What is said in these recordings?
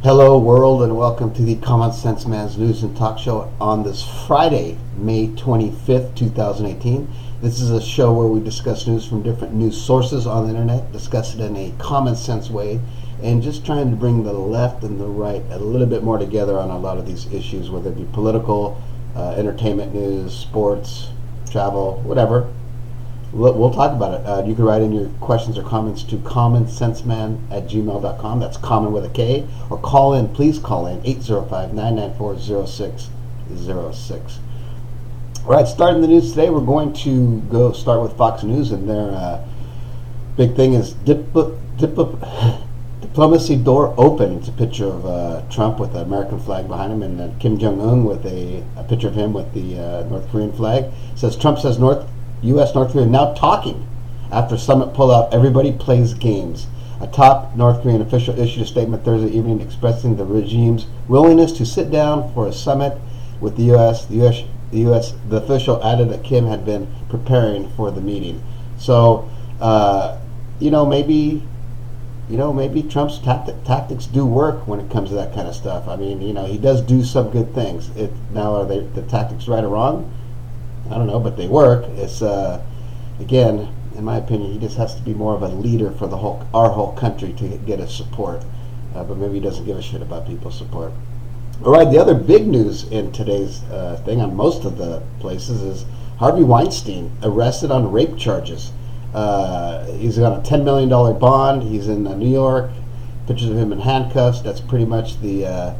Hello, world, and welcome to the Common Sense Man's News and Talk Show on this Friday, May 25th, 2018. This is a show where we discuss news from different news sources on the internet, discuss it in a common sense way, and just trying to bring the left and the right a little bit more together on a lot of these issues, whether it be political, entertainment news, sports, travel, whatever. We'll talk about it. You can write in your questions or comments to commonsenseman@gmail.com. That's common with a K. Or call in, please call in, 805-994-0606. All right, starting the news today, we're going to go start with Fox News, and their big thing is diplomacy door open. It's a picture of Trump with the American flag behind him, and Kim Jong-un with a picture of him with the North Korean flag. It says, Trump says U.S. North Korea now talking after summit pullout. Everybody plays games. A top North Korean official issued a statement Thursday evening expressing the regime's willingness to sit down for a summit with the U.S. The official added that Kim had been preparing for the meeting. So, maybe Trump's tactics do work when it comes to that kind of stuff. I mean, he does do some good things. Now, are the tactics right or wrong? I don't know, but they work. It's again, in my opinion, he just has to be more of a leader for our whole country to get his support. But maybe he doesn't give a shit about people's support. All right, the other big news in today's thing on most of the places is Harvey Weinstein arrested on rape charges. He's on a $10 million bond. He's in New York. Pictures of him in handcuffs. That's pretty much the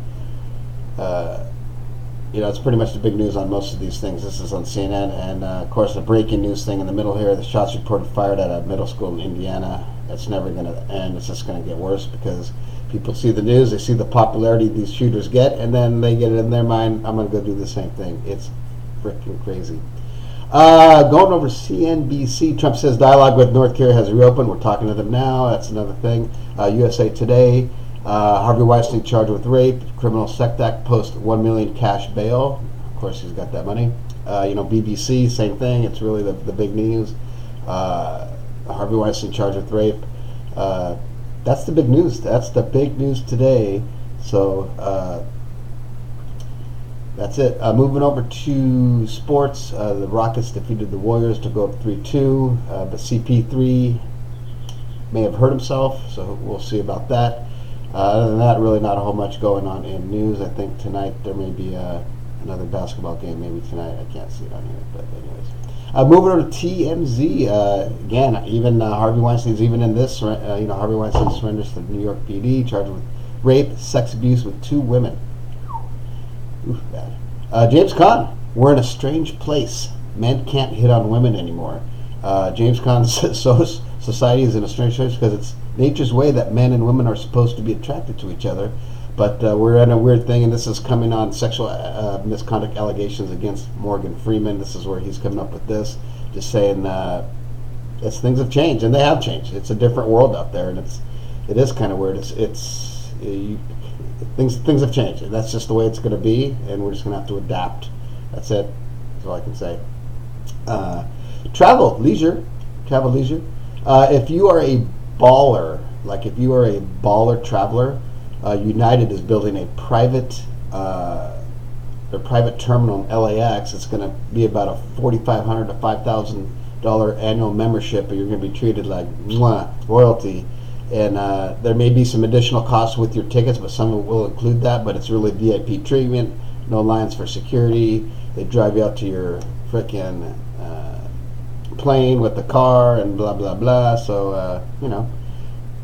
it's pretty much the big news on most of these things. This is on CNN, and of course, the breaking news thing in the middle here: the shots reported fired at a middle school in Indiana. That's never going to end. It's just going to get worse because people see the news, they see the popularity these shooters get, and then they get it in their mind, I'm going to go do the same thing. It's freaking crazy. Going over CNBC, Trump says dialogue with North Korea has reopened. We're talking to them now. That's another thing. USA Today. Harvey Weinstein charged with rape. Criminal Sect Act post $1 million cash bail. Of course, he's got that money. BBC, same thing. It's really the big news. Harvey Weinstein charged with rape. That's the big news. That's the big news today. So that's it. Moving over to sports. The Rockets defeated the Warriors to go up 3-2. But CP3 may have hurt himself, so we'll see about that. Other than that, really not a whole much going on in news. I think tonight there may be another basketball game, maybe tonight. I can't see it on here, but anyways. Moving over to TMZ, again, even Harvey Weinstein's even in this. Harvey Weinstein surrenders to the New York PD, charged with rape, sex abuse with 2 women. Oof, bad. James Caan, we're in a strange place. Men can't hit on women anymore. James Caan says society is in a strange place because it's nature's way that men and women are supposed to be attracted to each other, but we're in a weird thing, and this is coming on sexual misconduct allegations against Morgan Freeman. This is where he's coming up with this, just saying things have changed, and they have changed. It's a different world out there, and it is kind of weird. Things have changed, and that's just the way it's going to be, and we're just going to have to adapt. That's it. That's all I can say. Travel, leisure. If you are a baller, like if you are a baller traveler, United is building a private terminal in LAX. It's going to be about a $4,500 to $5,000 annual membership, but you're going to be treated like royalty. And there may be some additional costs with your tickets, but some will include that. But it's really VIP treatment, no lines for security. They drive you out to your frickin' plane with the car and blah blah blah. So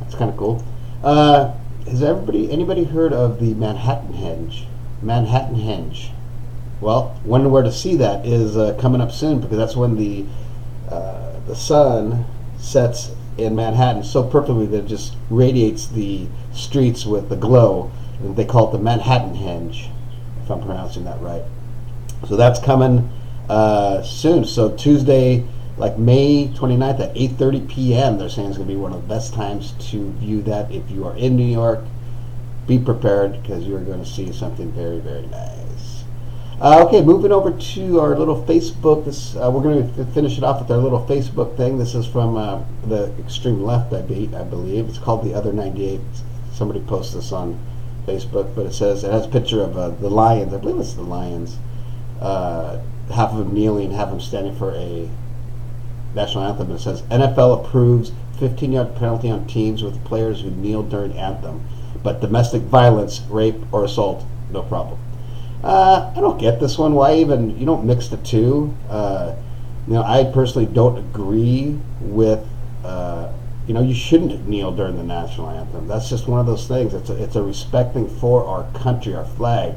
that's kind of cool. Has anybody heard of the Manhattan Henge? Well, when and where to see that is coming up soon, because that's when the sun sets in Manhattan so perfectly that it just radiates the streets with the glow, and they call it the Manhattan Henge, if I'm pronouncing that right. So that's coming soon. So Tuesday, like May 29th at 8:30 p.m. They're saying it's going to be one of the best times to view that. If you are in New York, be prepared, because you are going to see something very, very nice. Okay, moving over to our little Facebook. We're going to finish it off with our little Facebook thing. This is from the extreme left, I believe. It's called The Other 98. Somebody posted this on Facebook, but it says it has a picture of the Lions. I believe it's the Lions. Half of them kneeling, half of them standing for a national anthem. And it says NFL approves 15-yard penalty on teams with players who kneel during anthem, but domestic violence, rape, or assault, no problem. I don't get this one. Why even? You don't mix the two. I personally don't agree with. You shouldn't kneel during the national anthem. That's just one of those things. It's a respecting for our country, our flag,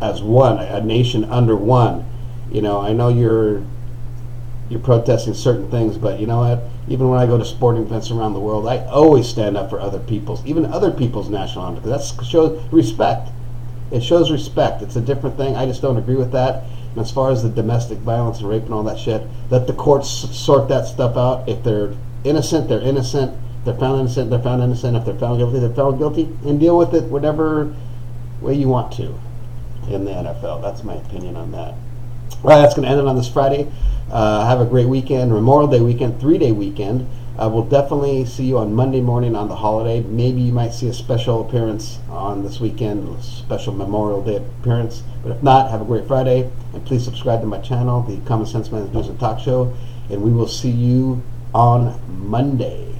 as one, a nation under one. I know you're protesting certain things, but you know what? Even when I go to sporting events around the world, I always stand up for other people's, even other people's national anthem, because that shows respect. It shows respect. It's a different thing. I just don't agree with that. And as far as the domestic violence and rape and all that shit, let the courts sort that stuff out. If they're innocent, they're innocent. If they're found innocent, they're found innocent. If they're found guilty, they're found guilty. And deal with it whatever way you want to in the NFL. That's my opinion on that. All right, that's going to end it on this Friday. Have a great weekend, Memorial Day weekend, 3-day weekend. We'll definitely see you on Monday morning on the holiday. Maybe you might see a special appearance on this weekend, a special Memorial Day appearance. But if not, have a great Friday. And please subscribe to my channel, the Common Sense Man's News and Talk Show. And we will see you on Monday.